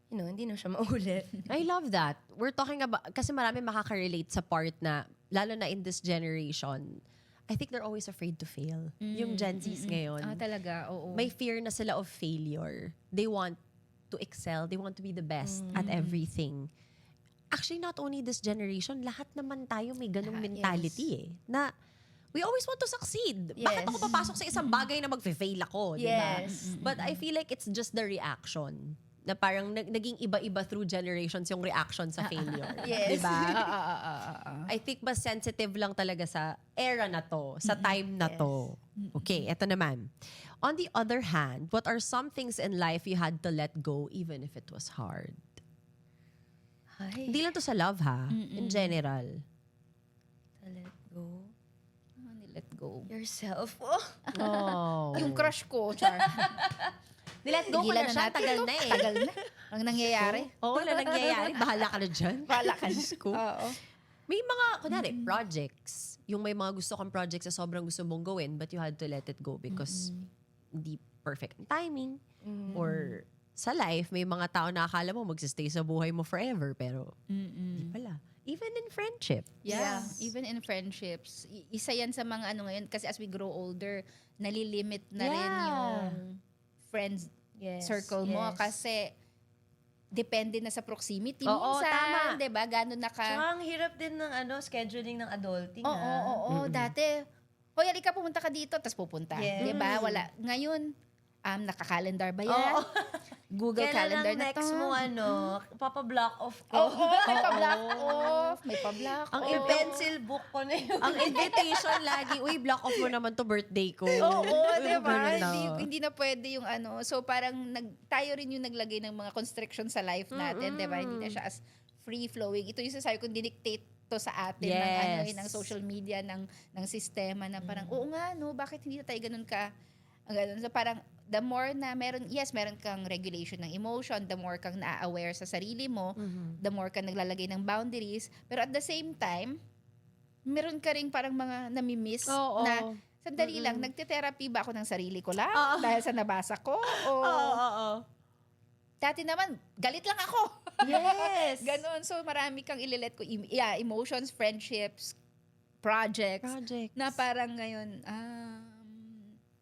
hindi na siya maulit. I love that. We're talking about, kasi marami makaka-relate sa part na, lalo na in this generation, I think they're always afraid to fail. Yung Gen Zs ngayon. Talaga, oo. May fear na sila of failure. They want to excel. They want to be the best at everything. Actually, not only this generation, lahat naman tayo may ganong mentality na we always want to succeed. Bakit Yes. ako papasok sa isang bagay na mag-fail ako? Yes. Diba? But I feel like it's just the reaction. Na parang naging iba-iba through generations yung reaction sa failure. Yes. Diba? I think mas sensitive lang talaga sa era na to, sa time na to. Okay, eto naman. On the other hand, what are some things in life you had to let go even if it was hard? Ay, Hindi lang to sa love in general. let go. Let go. Yourself. Oh. Yung crush ko, Char. Nilet go ko Tigilan na siya, natin tagal to. na Tagal na. Ang nangyayari. Oo, na nangyayari. Bahala ka na dyan. Wala ka. Diyos ko. Oo. May mga, kunwari, projects. Yung may mga gusto kang projects na sobrang gusto mong gawin, but you had to let it go because hindi perfect ang timing. Or sa life, may mga tao na akala mo magsistay sa buhay mo forever, pero hindi pala. Even in friendship. Yeah. Yes. Even in friendships. Isa yan sa mga ngayon, kasi as we grow older, nalilimit na rin Yeah. yung friends Yes. circle mo Yes. kasi depende na sa proximity. Oo, Minsan, tama. 'di ba? Gano'n na ka. Tsaka ang hirap din ng scheduling ng adulting. Oo. Dati, hoy, halika pumunta ka dito, tapos pupunta. Yes. 'Di ba? Wala. Ngayon, naka-calendar ba yan? Oo. Google Kailan Calendar ang na to. next mo papa-block off ko. Oo, may pa-block off. May pa-block Ang off. Pencil book ko na yun. Ang invitation lagi, uy, block off mo naman to birthday ko. Oo, Uy, di ba? ganun na. Hindi na pwede yung So parang tayo rin yung naglagay ng mga constriction sa life natin, di ba? Hindi na siya as free-flowing. Ito yung sasabi kong dinictate to sa atin Yes. ng social media, ng sistema na parang, oo nga, no, bakit hindi na tayo ganun ka? Ganun. So parang, the more na meron kang regulation ng emotion, the more kang na-aware sa sarili mo, the more kang naglalagay ng boundaries. Pero at the same time, meron ka rin parang mga namimiss Oo. na sandali lang, nagte-therapy ba ako ng sarili ko lang dahil sa nabasa ko? O Oo. dati naman, galit lang ako. Yes. Ganon. So marami kang ililet ko. Emotions, friendships, projects. Na parang ngayon,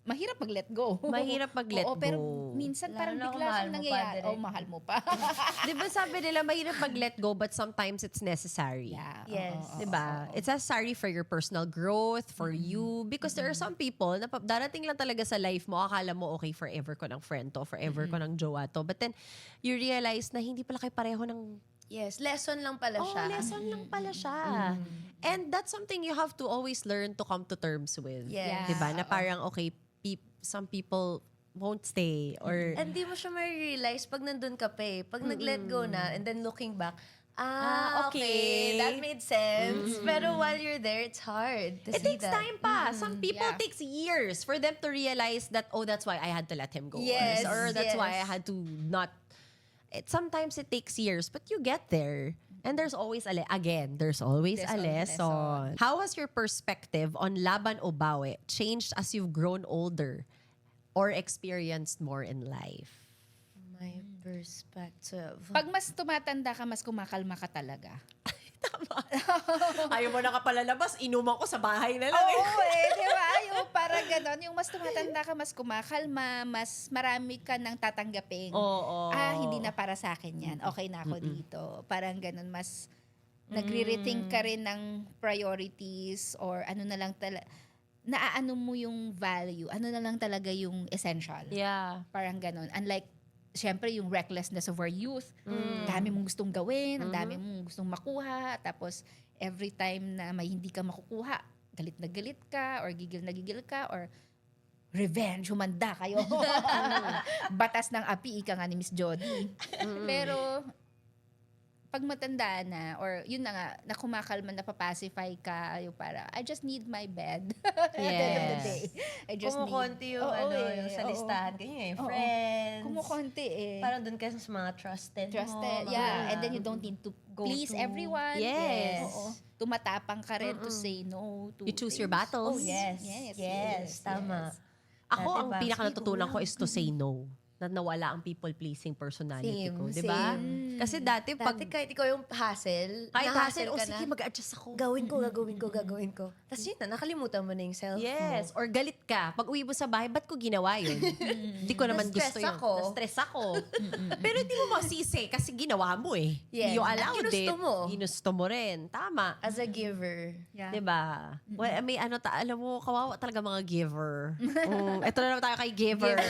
mahirap mag-let go. Mahirap mag-let Oo, pero go. minsan Lalo parang na kung bigla mahal siyang mo pa, nangyayari. direct. Mahal mo pa. Di ba sabi nila, mahirap mag-let go, but sometimes it's necessary. Yeah. Yes. oo, Diba? It's necessary for your personal growth, for you. Because there are some people na darating lang talaga sa life mo, akala mo okay, forever ko ng friend to, forever ko ng jowa to. But then, you realize na hindi pala kayo pareho ng... Yes, lesson lang pala siya. lesson lang pala siya. And that's something you have to always learn to come to terms with. Yes. Diba? Na parang, okay, some people won't stay or... And di mo siya ma-realize pag nandun ka pa eh. Pag nag-let go na and then looking back, okay. okay, that made sense. Pero while you're there, it's hard to It see takes that. time pa. Some people Yeah. takes years for them to realize that, oh, that's why I had to let him go. Yes, Or that's yes. why I had to not... Sometimes it takes years, but you get there. And there's always there's always a lesson. How has your perspective on laban o bawi changed as you've grown older or experienced more in life? My perspective. Pag mas tumatanda ka, mas kumakalma ka talaga. Ayaw mo nakapalalabas, inuman ko sa bahay na lang. Oo di ba? Yung parang ganon, yung mas tumatanda ka, mas kumakalma, mas marami ka nang tatanggapin. Oo. Hindi na para sa akin yan. Okay na ako dito. Parang ganon, mas nagre-rethink ka rin ng priorities or ano na lang naaano mo yung value, ano na lang talaga yung essential. Yeah. Parang ganon. Unlike, syempre, yung recklessness of our youth, dami mong gustong gawin, ang dami mong gustong makuha, tapos every time na may hindi ka makukuha, galit na galit ka, or gigil na gigil ka, or revenge, humanda kayo. Batas ng api, ika nga ni Miss Jody. Pero, pag matanda na, or yun na nga, na kumakalma, napapacify ka, yung para, I just need my bed. At the end of the day. I just Kumukonti yung, yung sa listahan. Ganyan yung friends. Kumukonti Parang dun ka sa mga trusted mo. Yeah. And then you don't need to please everyone. Yes. Oo. Tumatapang ka rin to say no to You choose your things. battles. Oh, yes. Yes. Tama. Ako, ang Diba? pinaka natutunan ko is to say no. Na nawala ang people-pleasing personality ko. Di ba? Kasi dati, pag... Dati kahit ikaw yung hassle, Kahit na-hassle hassle, ka na. sige, mag-adjust ako. Gagawin ko. Tapos yun na, nakalimutan mo na yung self Yes. mo. Or galit ka. Pag uwi mo sa bahay, ba't ko ginawa yun? Hindi ko naman Na-stress gusto yun. ako. Na-stress ako. Pero hindi mo masisi kasi ginawa mo eh. Yes. You At allowed ginusto it. mo. Ginusto mo rin. Tama. As a giver. Yeah. Diba? Well, may ano, alam mo, kawawa talaga mga giver. Ito na naman tayo kay giver.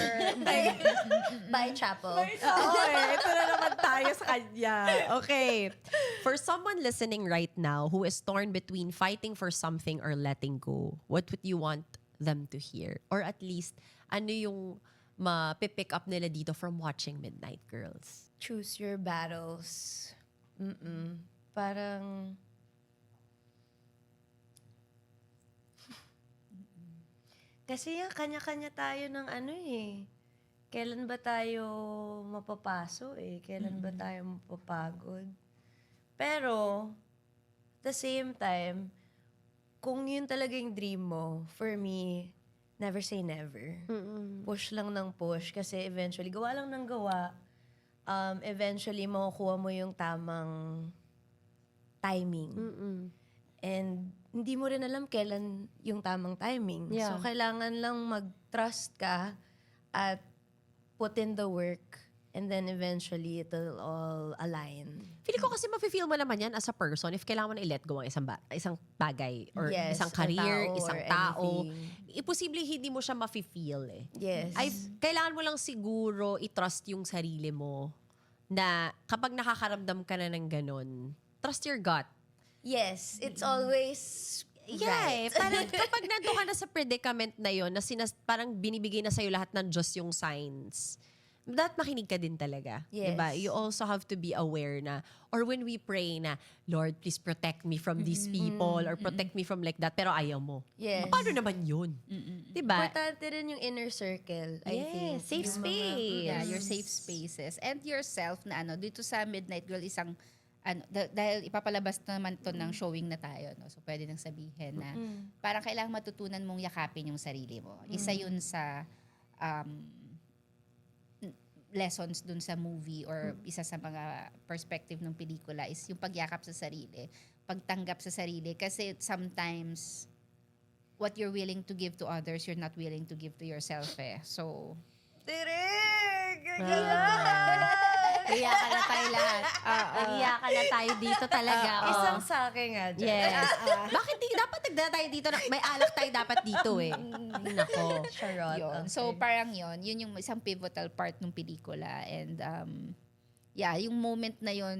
By Chapel. Ito na naman tayo sa kanya. Okay. For someone listening right now who is torn between fighting for something or letting go, what would you want them to hear? Or at least, ano yung ma-pick up nila dito from watching Midnight Girls? Choose your battles. Parang... Kasi yan, kanya-kanya tayo ng ano eh. Kailan ba tayo mapapaso eh? Kailan ba tayo mapapagod? Pero, at the same time, kung yun talaga yung dream mo, for me, never say never. Push lang ng push kasi eventually, gawa lang ng gawa, eventually makukuha mo yung tamang timing. And hindi mo rin alam kailan yung tamang timing. Yeah. So, kailangan lang mag-trust ka at put in the work and then eventually it'll all align. Feeling ko kasi mafe-feel mo naman yan as a person if kailangan mo na i-let go ang isang bagay or Yes, isang or career, tao isang or tao. anything. Imposible hindi mo siya mafe-feel eh. Yes. Kailangan mo lang siguro i-trust yung sarili mo na kapag nakakaramdam ka na ng ganun, trust your gut. Yes, it's always Yeah, right. parang kapag nandun ka na sa predicament na yon na parang binibigay na sa'yo lahat ng Diyos yung signs, dapat makinig ka din talaga. Yes. Diba? You also have to be aware na, or when we pray na, Lord, please protect me from these people or protect me from like that, pero ayaw mo. Yes. Paano naman yun? Diba? Importante rin yung inner circle, I Yes, think. safe Yung space. Yeah, your safe spaces. And yourself na dito sa Midnight Girl, isang, dahil ipapalabas naman to ng showing na tayo, no? So pwede nang sabihin na parang kailangan matutunan mong yakapin yung sarili mo. Isa yun sa lessons dun sa movie or isa sa mga perspective ng pelikula is yung pagyakap sa sarili, pagtanggap sa sarili. Kasi sometimes, what you're willing to give to others, you're not willing to give to yourself eh. So, Iyakan na tayo lahat. Iyakan na tayo dito talaga. Isang sa akin nga dyan. Yes. Bakit dapat nagdala tayo dito? May alak tayo dapat dito eh. Nako. Charot. yun. Okay. So parang yun yung isang pivotal part ng pelikula. And yung moment na yun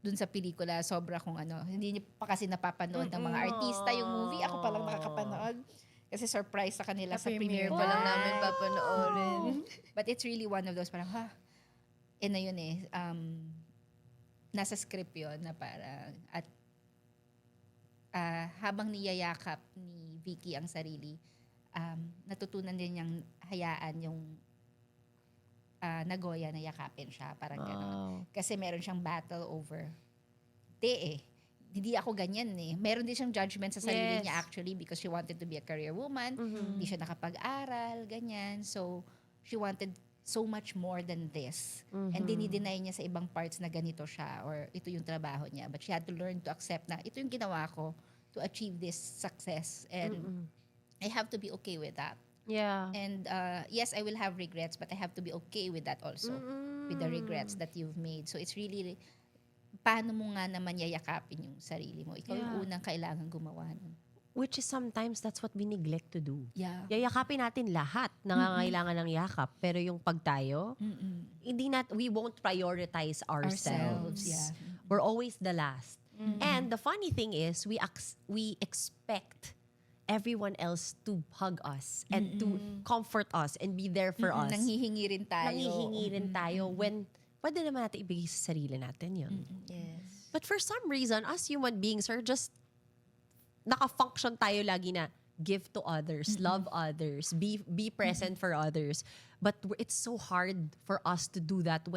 dun sa pelikula, sobra kung hindi niyo pa kasi napapanood ng mga artista yung movie. Ako pa lang nakakapanood. Kasi surprise sa kanila sa premiere pa lang namin papanoorin. But it's really one of those parang, na yun eh. Nasa script yun na parang, at habang niyayakap ni Vicky ang sarili, natutunan din niyang hayaan yung Nagoya na yakapin siya. Parang gano'n. Kasi meron siyang battle over, hindi ako ganyan eh. Meron din siyang judgment sa sarili niya actually because she wanted to be a career woman. Hindi siya nakapag-aral, ganyan. So, she wanted so much more than this. And dinideny niya sa ibang parts na ganito siya or ito yung trabaho niya. But she had to learn to accept na ito yung ginawa ko to achieve this success. And I have to be okay with that. Yeah. And yes, I will have regrets, but I have to be okay with that also. With the regrets that you've made. So it's really, paano mo nga naman yayakapin yung sarili mo? Ikaw yung unang kailangan gumawa nun. Which is sometimes that's what we neglect to do. Yeah. Yayakapin natin lahat nangangailangan ng yakap. Pero yung pag tayo, we won't prioritize ourselves. Yeah. We're always the last. And the funny thing is, we expect everyone else to hug us and to comfort us and be there for us. Nanghihingi rin tayo. Nanghihingi rin tayo when pwede naman natin ibigay sa sarili natin yun. Yes. But for some reason, us human beings are just naka-function tayo lagi na give to others, love others, be present for others. But it's so hard for us to do that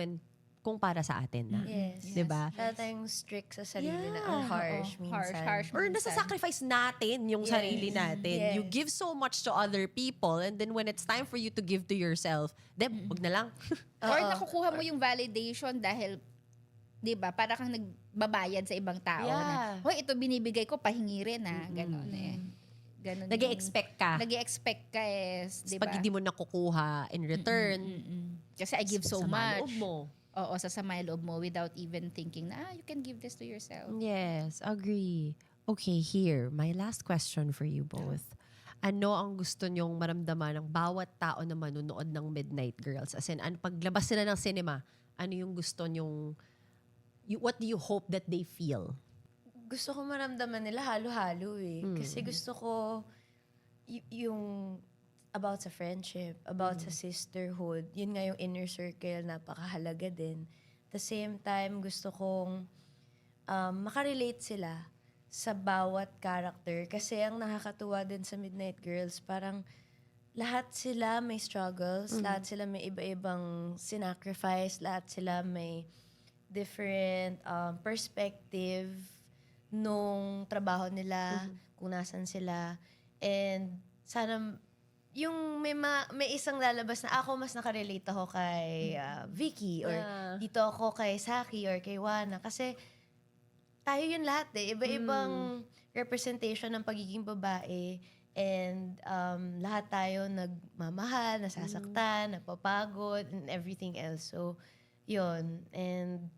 kung para sa atin na. Yes. Diba? Kaya tayong strict sa sarili na ang harsh minsan. Harsh. Or nasa-sacrifice natin yung sarili natin. Yes. You give so much to other people and then when it's time for you to give to yourself, wag na lang. Or nakukuha mo yung validation dahil, di ba, para kang nagbabayad sa ibang tao na, hoy, ito binibigay ko, pahingi rin ganon eh. Ganon Nag-e-expect ka. Nag-e-expect ka di ba? Pag hindi mo nakukuha in return, Kasi I give so sama loob much. mo. Oo, sasama yung loob mo without even thinking na, you can give this to yourself. Yes, agree. Okay, here, my last question for you both. Ano ang gusto nyong maramdaman ng bawat tao na manunood ng Midnight Girls? As in, paglabas nila ng cinema, ano yung gusto nyong, what do you hope that they feel? Gusto ko maramdaman nila halo-halo eh. Kasi gusto ko yung about sa friendship, about sa sisterhood. Yun nga yung inner circle, napakahalaga din. At the same time, gusto kong makarelate sila sa bawat character. Kasi ang nakakatuwa din sa Midnight Girls, parang lahat sila may struggles, lahat sila may iba-ibang sinacrifice, lahat sila may different perspective nung trabaho nila, kung nasan sila. And sana yung may isang lalabas na ako mas nakarelate ako kay Vicky or dito ako kay Saki or kay Wana kasi tayo yun lahat eh. Iba-ibang representation ng pagiging babae and lahat tayo nagmamahal, nasasaktan, napapagod and everything else. So, yun. And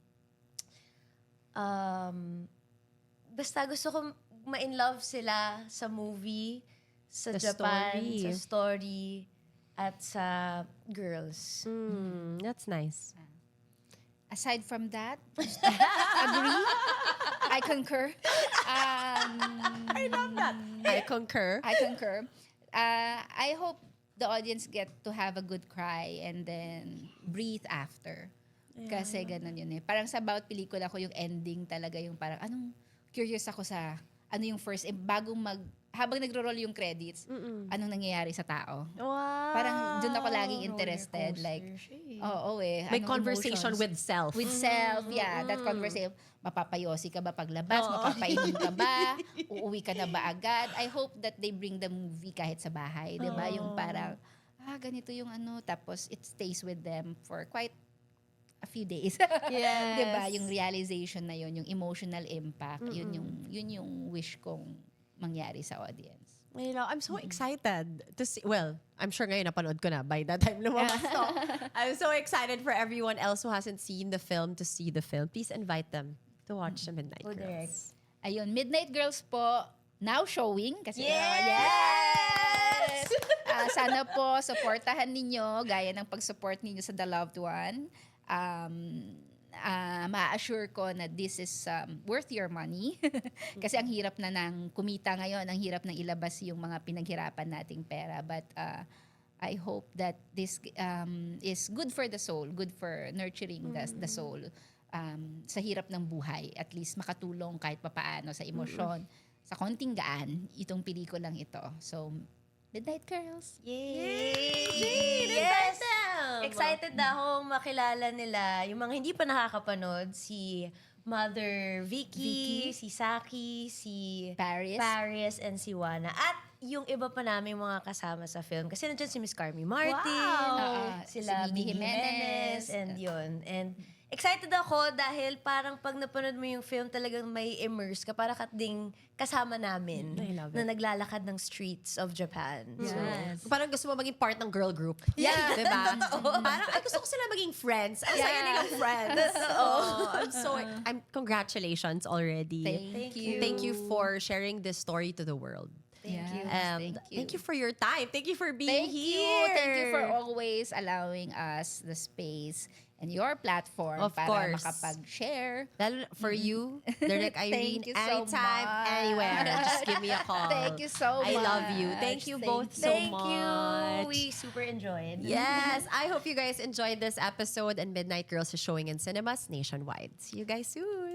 basta gusto ko ma-in love sila sa movie, sa The Japan, story. sa story, at sa girls. That's nice. Aside from that, agree. I concur. I love that. I concur. I concur. I hope the audience get to have a good cry and then breathe after. Kasi ganun yun eh. Parang sa bawat pelikula ko yung ending talaga yung parang curious ako sa ano yung first habang nagro-roll yung credits, anong nangyayari sa tao. Wow. Parang doon ako laging interested. Like, May conversation emotions? with self. With self, yeah. That conversation. Mapapayosi ka ba paglabas? Mapapainom ka ba? Uuwi ka na ba agad? I hope that they bring the movie kahit sa bahay. Diba? Yung parang, ganito yung tapos it stays with them for quite a few days. Yes. Diba? Yung realization na yun, yung emotional impact, yun yung wish kong mangyari sa audience. I'm so excited to see. Well, I'm sure ngayon napanood ko na by that time lumabas to. I'm so excited for everyone else who hasn't seen the film to see the film. Please invite them to watch the Midnight Girls. Ayun, Midnight Girls po, now showing. Kasi, Yes! sana po, supportahan ninyo, gaya ng pag-support ninyo sa The Loved One. Ma-assure ko na this is worth your money. Kasi ang hirap na ng kumita ngayon, ang hirap na ilabas yung mga pinaghirapan nating pera. But I hope that this is good for the soul, good for nurturing the soul. Sa hirap ng buhay, at least makatulong kahit papaano sa emosyon, sa konting gaan, itong pelikulang ito. So, Midnight Girls. Yay! Yes! Excited na akong makilala nila. Yung mga hindi pa nakakapanood, si Mother Vicky, si Saki, si Paris. and si Wana. At yung iba pa namin mga kasama sa film. Kasi nandiyan si Miss Carmi Martin, Wow. sila Si Miggy Miggy Jimenez, Jimenez. and yun. And excited ako dahil parang pag napanood mo yung film, talagang may immerse ka. Para ding kasama namin I love na naglalakad ng streets of Japan. So, Yes. Parang gusto mo maging part ng girl group. Yeah. Diba? Parang, ay, gusto ko sila maging friends. Ang saya Yeah. nilang friends. I'm congratulations already. Thank you. Thank you for sharing this story to the world. Thank you. And thank you for your time. Thank you for being Thank here. you. Thank you for always allowing us the space and your platform Of para course. makapag-share. Lalo for you, Direk Irene, Thank you so anytime, much. anywhere. Just give me a call. Thank you so I much. love you. Thank you both so Thank much. you. We super enjoyed. Yes, I hope you guys enjoyed this episode, and Midnight Girls is showing in cinemas nationwide. See you guys soon.